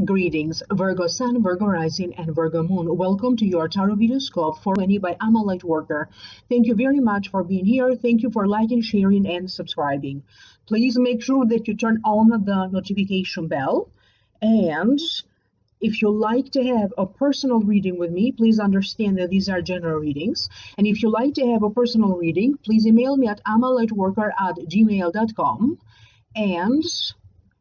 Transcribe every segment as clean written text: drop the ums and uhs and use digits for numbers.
Greetings, Virgo Sun, Virgo Rising, and Virgo Moon. Welcome to your Tarot Video Scope for 20 by I'm a Lightworker. Thank you very much for being here. Thank you for liking, sharing, and subscribing. Please make sure that you turn on the notification bell. And if you like to have a personal reading with me, please understand that these are general readings. And if you like to have a personal reading, please email me at amalightworker@gmail.com. And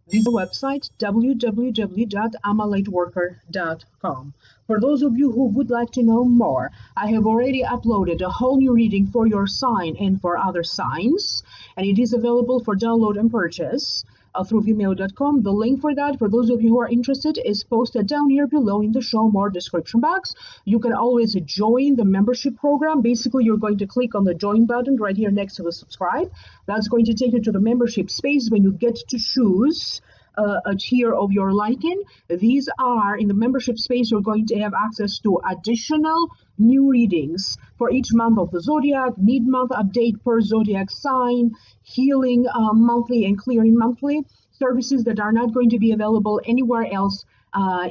this website, www.amalightworker.com. For those of you who would like to know more, I have already uploaded a whole new reading for your sign and for other signs, and it is available for download and purchase through vimeo.com. The link for that, for those of you who are interested, is posted down here below in the show more description box. You can always join the membership program. Basically, you're going to click on the join button right here next to the subscribe. That's going to take you to the membership space when you get to choose a tier of your liking. These are, in the membership space, you're going to have access to additional new readings for each month of the zodiac, mid-month update per zodiac sign, healing monthly and clearing monthly, services that are not going to be available anywhere else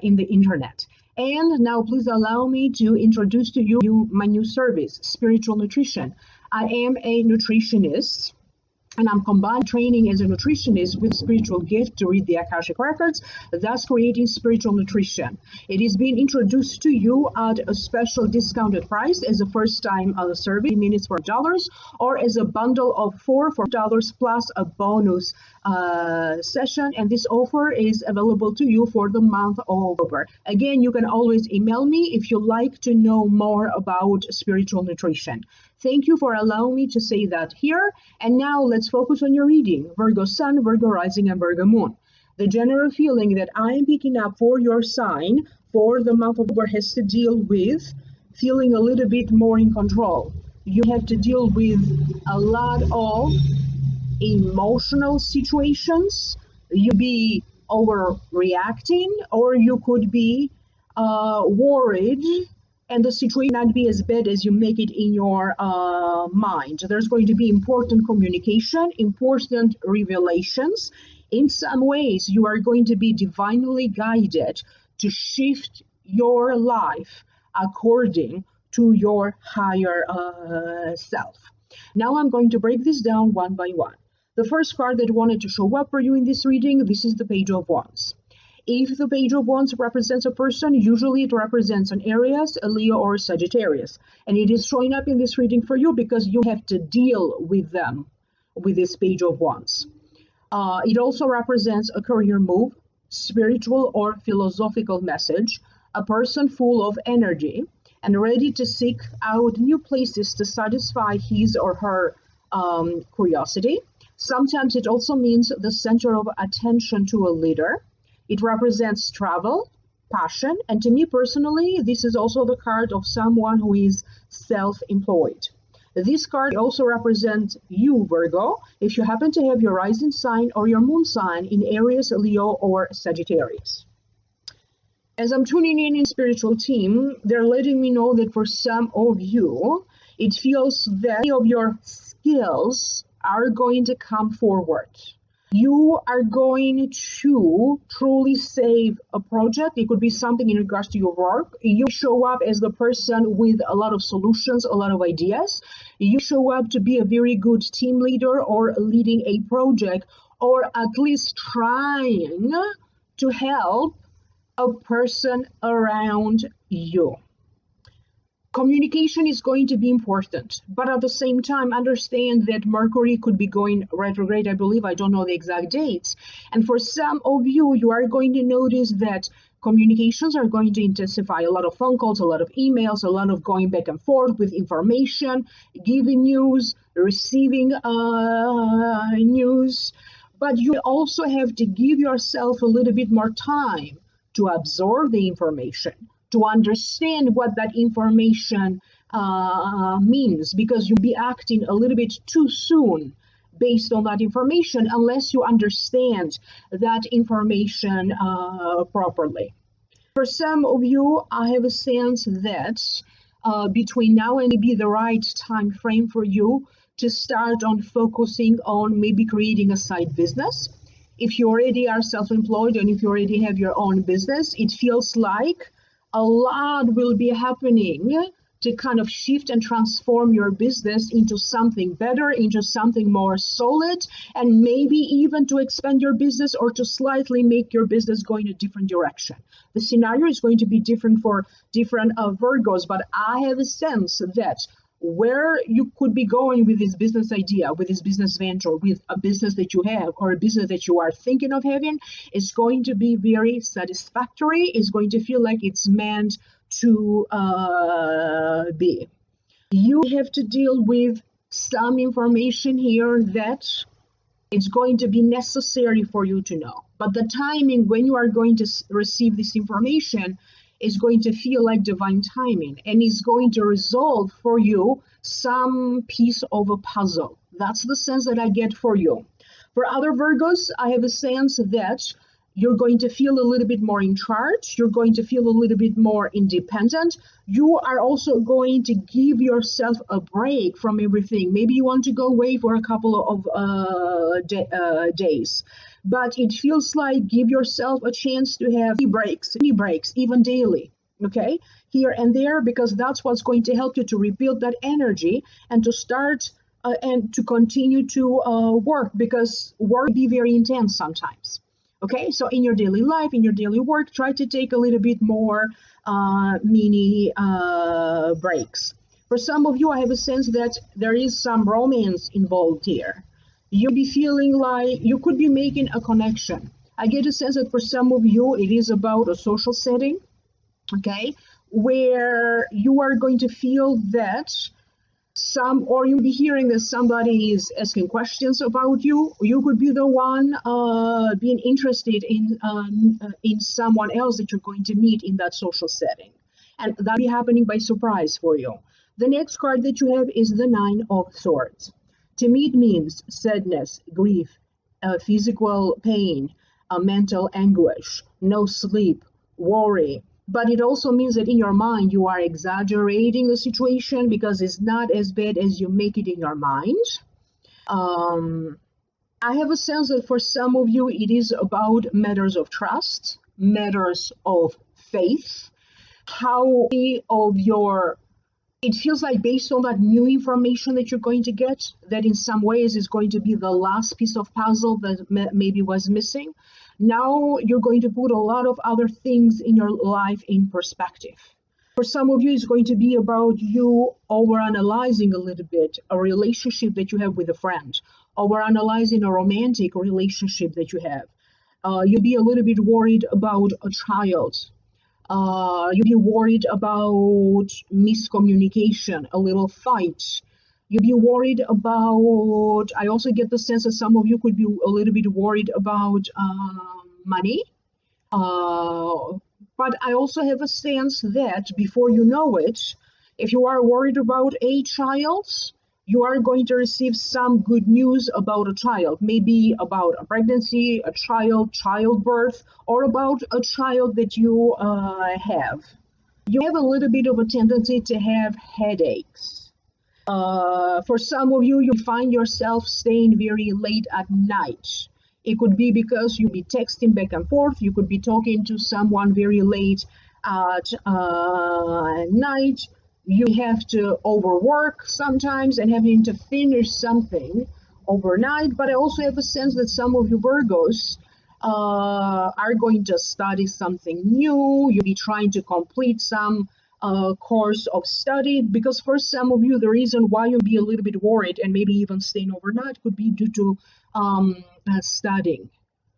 in the internet. And now please allow me to introduce to you my new service, Spiritual Nutrition. I am a nutritionist, and I'm combining training as a nutritionist with spiritual gift to read the Akashic Records, thus creating spiritual nutrition. It is being introduced to you at a special discounted price as a first-time service, minutes for $, or as a bundle of 4 for $, plus a bonus session. And this offer is available to you for the month of October. Again, you can always email me if you like to know more about spiritual nutrition. Thank you for allowing me to say that here. And now let's focus on your reading, Virgo Sun, Virgo Rising, and Virgo Moon. The general feeling that I am picking up for your sign for the month of October has to deal with feeling a little bit more in control. You have to deal with a lot of emotional situations. You be overreacting, or you could be worried, and the situation not be as bad as you make it in your mind. There's going to be important communication, important revelations. In some ways, you are going to be divinely guided to shift your life according to your higher self. Now I'm going to break this down one by one. The first card that wanted to show up for you in this reading, this is the Page of Wands. If the Page of Wands represents a person, usually it represents an Aries, a Leo, or a Sagittarius. And it is showing up in this reading for you because you have to deal with them, with this Page of Wands. It also represents a career move, spiritual or philosophical message, a person full of energy and ready to seek out new places to satisfy his or her curiosity. Sometimes it also means the center of attention to a leader. It represents travel, passion, and to me personally, this is also the card of someone who is self-employed. This card also represents you, Virgo, if you happen to have your rising sign or your moon sign in Aries, Leo, or Sagittarius. As I'm tuning in spiritual team, they're letting me know that for some of you, it feels that many of your skills are going to come forward. You are going to truly save a project. It could be something in regards to your work. You show up as the person with a lot of solutions, a lot of ideas. You show up to be a very good team leader or leading a project, or at least trying to help a person around you. Communication is going to be important, but at the same time, understand that Mercury could be going retrograde, I believe. I don't know the exact dates. And for some of you, you are going to notice that communications are going to intensify. A lot of phone calls, a lot of emails, a lot of going back and forth with information, giving news, receiving news. But you also have to give yourself a little bit more time to absorb the information, to understand what that information means, because you'll be acting a little bit too soon based on that information unless you understand that information properly. For some of you, I have a sense that between now and maybe the right time frame for you to start on focusing on maybe creating a side business. If you already are self-employed and if you already have your own business, it feels like a lot will be happening to kind of shift and transform your business into something better, into something more solid, and maybe even to expand your business or to slightly make your business go in a different direction. The scenario is going to be different for different Virgos, but I have a sense that where you could be going with this business idea, with this business venture, with a business that you have or a business that you are thinking of having is going to be very satisfactory. It's going to feel like it's meant to be. You have to deal with some information here that it's going to be necessary for you to know. But the timing when you are going to receive this information is going to feel like divine timing and is going to resolve for you some piece of a puzzle. That's the sense that I get for you. For other Virgos, I have a sense that you're going to feel a little bit more in charge. You're going to feel a little bit more independent. You are also going to give yourself a break from everything. Maybe you want to go away for a couple of days. But it feels like give yourself a chance to have mini breaks, even daily, okay, here and there, because that's what's going to help you to rebuild that energy and to start and to continue to work, because work can be very intense sometimes. Okay, so in your daily life, in your daily work, try to take a little bit more mini breaks. For some of you, I have a sense that there is some romance involved here. You'll be feeling like you could be making a connection. I get a sense that for some of you, it is about a social setting, okay, where you are going to feel that or you'll be hearing that somebody is asking questions about you. You could be the one being interested in someone else that you're going to meet in that social setting. And that'll be happening by surprise for you. The next card that you have is the Nine of Swords. To me, it means sadness, grief, physical pain, mental anguish, no sleep, worry. But it also means that in your mind, you are exaggerating the situation because it's not as bad as you make it in your mind. I have a sense that for some of you, it is about matters of trust, matters of faith, how of your... It feels like based on that new information that you're going to get, that in some ways is going to be the last piece of puzzle that maybe was missing. Now you're going to put a lot of other things in your life in perspective. For some of you, it's going to be about you overanalyzing a little bit a relationship that you have with a friend, overanalyzing a romantic relationship that you have. You'll be a little bit worried about a child. You'll be worried about miscommunication, a little fight. You'll be worried about, I also get the sense that some of you could be a little bit worried about money. But I also have a sense that before you know it, if you are worried about a child, you are going to receive some good news about a child, maybe about a pregnancy, a child, childbirth, or about a child that you have. You have a little bit of a tendency to have headaches. For some of you, you find yourself staying very late at night. It could be because you'll be texting back and forth. You could be talking to someone very late at night. You have to overwork sometimes and having to finish something overnight. But I also have a sense that some of you Virgos are going to study something new. You'll be trying to complete some course of study, because for some of you, the reason why you'll be a little bit worried and maybe even staying overnight could be due to studying.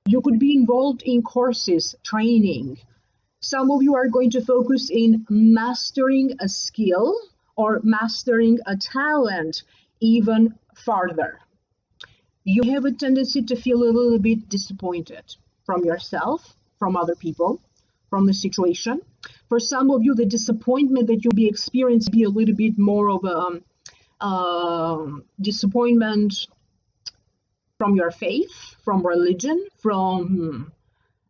You could be involved in courses, training. Some of you are going to focus in mastering a skill or mastering a talent even farther. You have a tendency to feel a little bit disappointed from yourself, from other people, from the situation. For some of you, the disappointment that you'll be experiencing will be a little bit more of a disappointment from your faith, from religion, from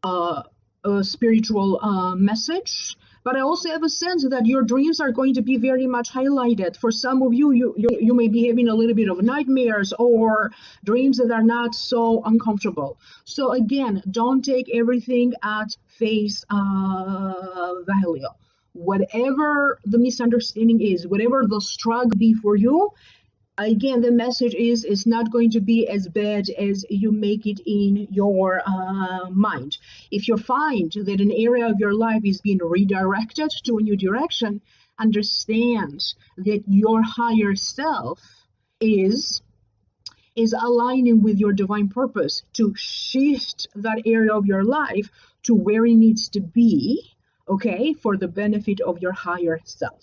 a spiritual message. But I also have a sense that your dreams are going to be very much highlighted. For some of you, you may be having a little bit of nightmares or dreams that are not so uncomfortable. So again, don't take everything at face value. Whatever the misunderstanding is, whatever the struggle be for you, again, the message is it's not going to be as bad as you make it in your mind. If you find that an area of your life is being redirected to a new direction, understand that your higher self is aligning with your divine purpose to shift that area of your life to where it needs to be, okay, for the benefit of your higher self.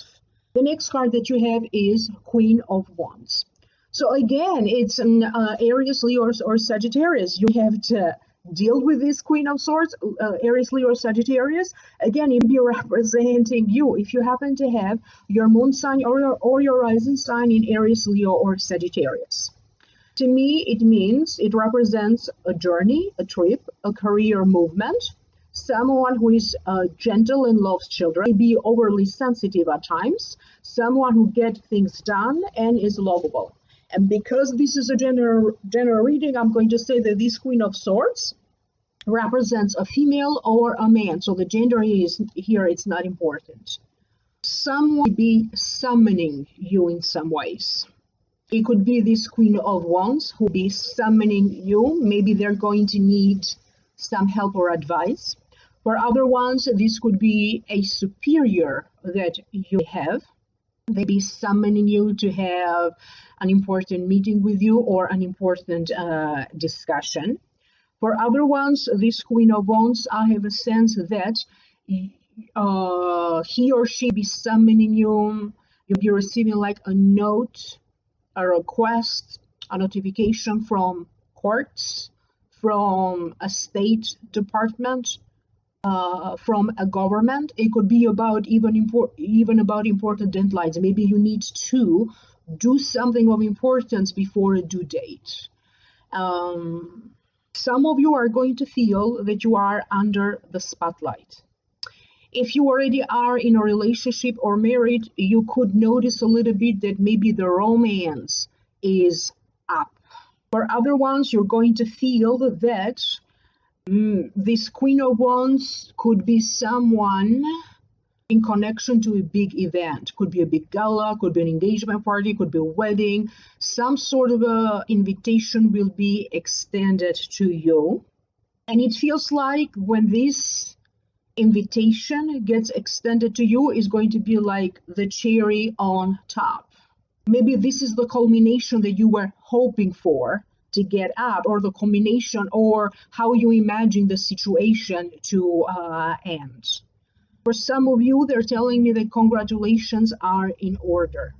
The next card that you have is Queen of Wands. So again, it's an Aries, Leo, or Sagittarius. You have to deal with this Queen of Swords, Aries, Leo, or Sagittarius. Again, it will be representing you if you happen to have your moon sign or your rising sign in Aries, Leo, or Sagittarius. To me, it represents a journey, a trip, a career movement. Someone who is gentle and loves children, may be overly sensitive at times, someone who gets things done and is lovable. And because this is a general reading, I'm going to say that this Queen of Swords represents a female or a man. So the gender is here, it's not important. Someone will be summoning you in some ways. It could be this Queen of Wands who will be summoning you. Maybe they're going to need some help or advice. For other ones, this could be a superior that you have. They be summoning you to have an important meeting with you or an important discussion. For other ones, this Queen of Wands, I have a sense that he or she be summoning you. You'll be receiving like a note, a request, a notification from courts, from a state department, from a government. It could be about even about important deadlines. Maybe you need to do something of importance before a due date. Some of you are going to feel that you are under the spotlight. If you already are in a relationship or married, you could notice a little bit that maybe the romance is up. For other ones, you're going to feel that this Queen of Wands could be someone in connection to a big event. Could be a big gala, could be an engagement party, could be a wedding. Some sort of a invitation will be extended to you. And it feels like when this invitation gets extended to you, is going to be like the cherry on top. Maybe this is the culmination that you were hoping for to get at, or the culmination, or how you imagine the situation to end. For some of you, they're telling me that congratulations are in order.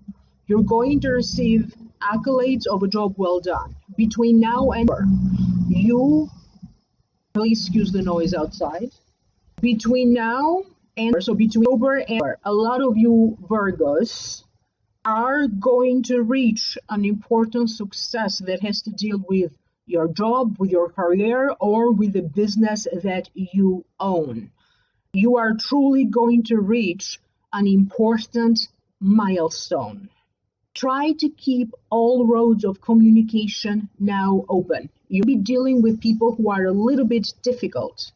You're going to receive accolades of a job well done. Between now and you, please excuse the noise outside. Between now and, so between October and, a lot of you Virgos are going to reach an important success that has to deal with your job, with your career, or with the business that you own. You are truly going to reach an important milestone. Try to keep all roads of communication now open. You'll be dealing with people who are a little bit difficult,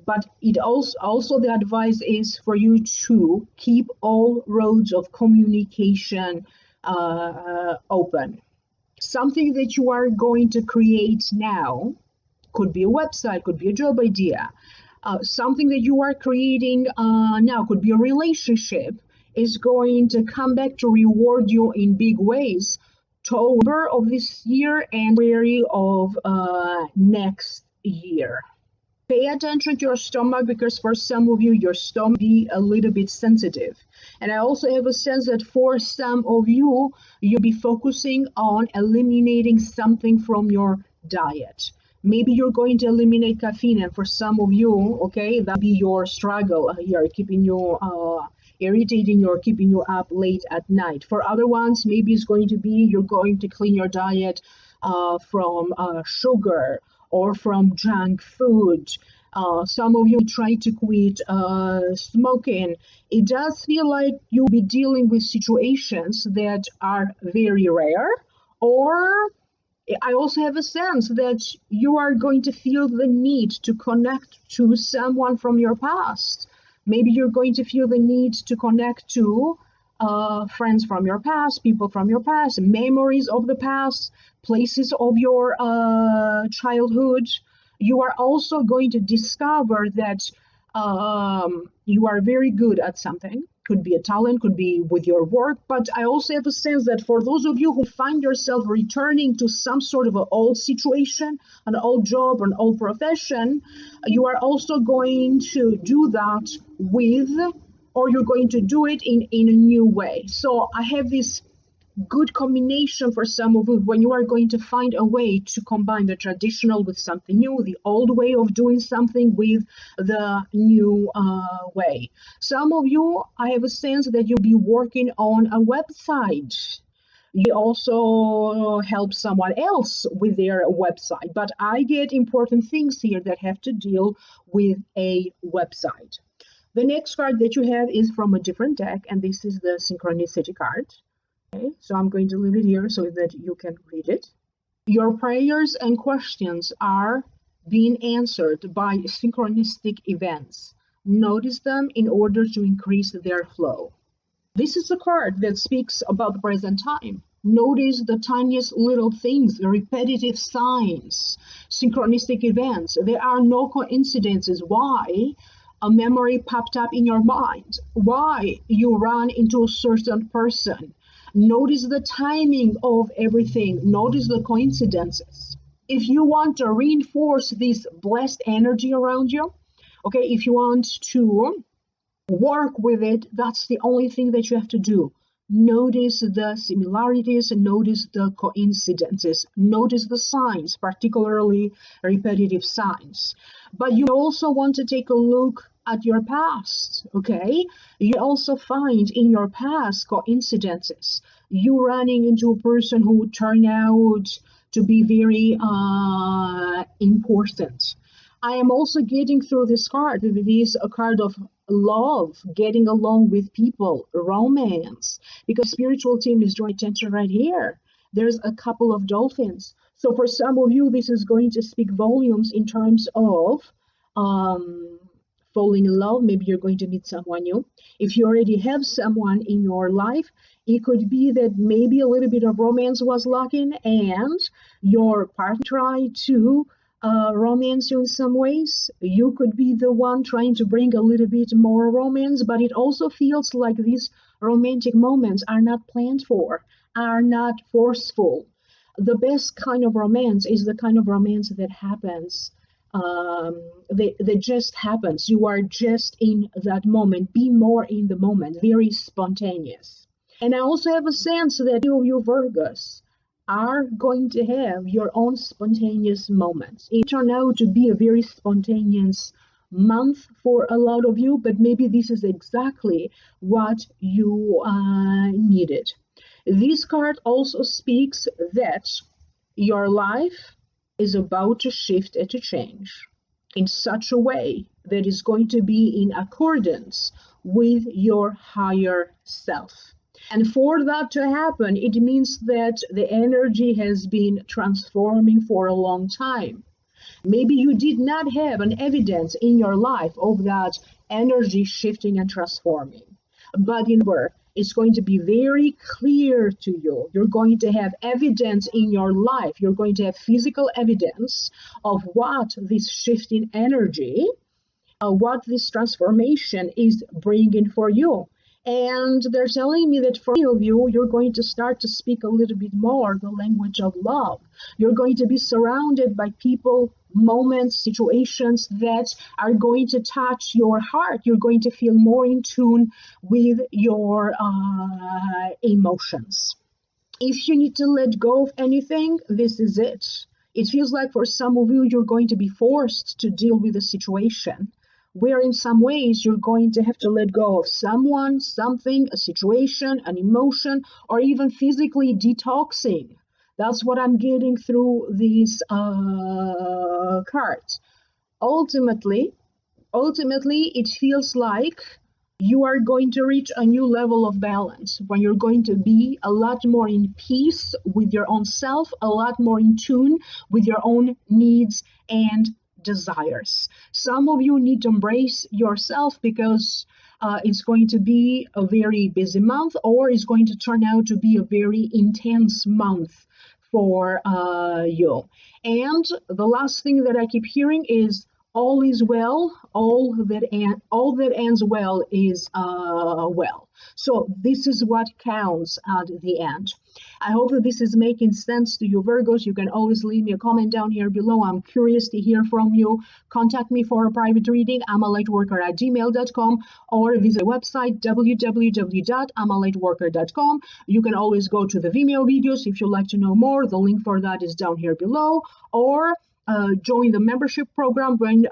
but it also the advice is for you to keep all roads of communication open. Something that you are going to create now could be a website, could be a job idea. Something that you are creating now could be a relationship, is going to come back to reward you in big ways October of this year and February of next year. Pay attention to your stomach, because for some of you, your stomach be a little bit sensitive. And I also have a sense that for some of you, you'll be focusing on eliminating something from your diet. Maybe you're going to eliminate caffeine, and for some of you, okay, that'll be your struggle here, keeping you irritating you or keeping you up late at night. For other ones, maybe it's going to be you're going to clean your diet from sugar or from junk food. Some of you try to quit smoking. It does feel like you'll be dealing with situations that are very rare, or I also have a sense that you are going to feel the need to connect to someone from your past. Maybe you're going to feel the need to connect to friends from your past, people from your past, memories of the past, places of your childhood. You are also going to discover that you are very good at something. Could be a talent, could be with your work, but I also have a sense that for those of you who find yourself returning to some sort of an old situation, an old job, an old profession, you are also going to do that with, or you're going to do it in a new way. So I have this good combination for some of you when you are going to find a way to combine the traditional with something new, the old way of doing something with the new way. Some of you, I have a sense that you'll be working on a website. You also help someone else with their website, but I get important things here that have to deal with a website. The next card that you have is from a different deck, and this is the Synchronicity card. Okay, so I'm going to leave it here so that you can read it. Your prayers and questions are being answered by synchronistic events. Notice them in order to increase their flow. This is a card that speaks about the present time. Notice the tiniest little things, the repetitive signs, synchronistic events. There are no coincidences. Why? A memory popped up in your mind. Why you ran into a certain person. Notice the timing of everything. Notice the coincidences. If you want to reinforce this blessed energy around you, okay, if you want to work with it, that's the only thing that you have to do. Notice the similarities and notice the coincidences. Notice the signs, particularly repetitive signs. But you also want to take a look at your past, okay? You also find in your past coincidences. You running into a person who turned out to be very important. I am also getting through this card. It is a card of love, getting along with people, romance, because spiritual team is drawing attention right here. There's a couple of dolphins. So for some of you, this is going to speak volumes in terms of falling in love. Maybe you're going to meet someone new. If you already have someone in your life, it could be that maybe a little bit of romance was lacking and your partner tried to romance you in some ways. You could be the one trying to bring a little bit more romance, but it also feels like these romantic moments are not planned for, are not forceful. The best kind of romance is the kind of romance that happens. That just happens. You are just in that moment. Be more in the moment. Very spontaneous. And I also have a sense that you Virgos are going to have your own spontaneous moments. It turned out to be a very spontaneous month for a lot of you, but maybe this is exactly what you needed. This card also speaks that your life is about to shift and to change in such a way that is going to be in accordance with your higher self. And for that to happen, it means that the energy has been transforming for a long time. Maybe you did not have an evidence in your life of that energy shifting and transforming. But in work, it's going to be very clear to you. You're going to have evidence in your life. You're going to have physical evidence of what this shift in energy, what this transformation is bringing for you. And they're telling me that for many of you, you're going to start to speak a little bit more the language of love. You're going to be surrounded by people, moments, situations that are going to touch your heart. You're going to feel more in tune with your emotions. If you need to let go of anything, this is it. It feels like for some of you, you're going to be forced to deal with a situation where in some ways you're going to have to let go of someone, something, a situation, an emotion, or even physically detoxing. That's what I'm getting through these cards. ultimately, it feels like you are going to reach a new level of balance when you're going to be a lot more in peace with your own self, a lot more in tune with your own needs and desires. Some of you need to embrace yourself because it's going to be a very busy month, or it's going to turn out to be a very intense month for you. And the last thing that I keep hearing is all is well, all that ends well is well. So this is what counts at the end. I hope that this is making sense to you, Virgos. You can always leave me a comment down here below. I'm curious to hear from you. Contact me for a private reading, amalightworker@gmail.com, or visit the website www.amalightworker.com. You can always go to the Vimeo videos if you'd like to know more. The link for that is down here below, or join the membership program when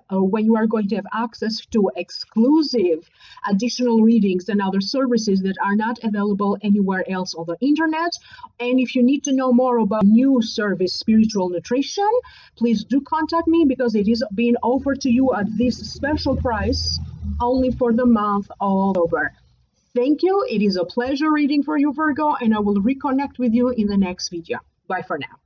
you are going to have access to exclusive additional readings and other services that are not available anywhere else on the internet. And if you need to know more about new service, Spiritual Nutrition, please do contact me, because it is being offered to you at this special price only for the month of October. Thank you. It is a pleasure reading for you, Virgo, and I will reconnect with you in the next video. Bye for now.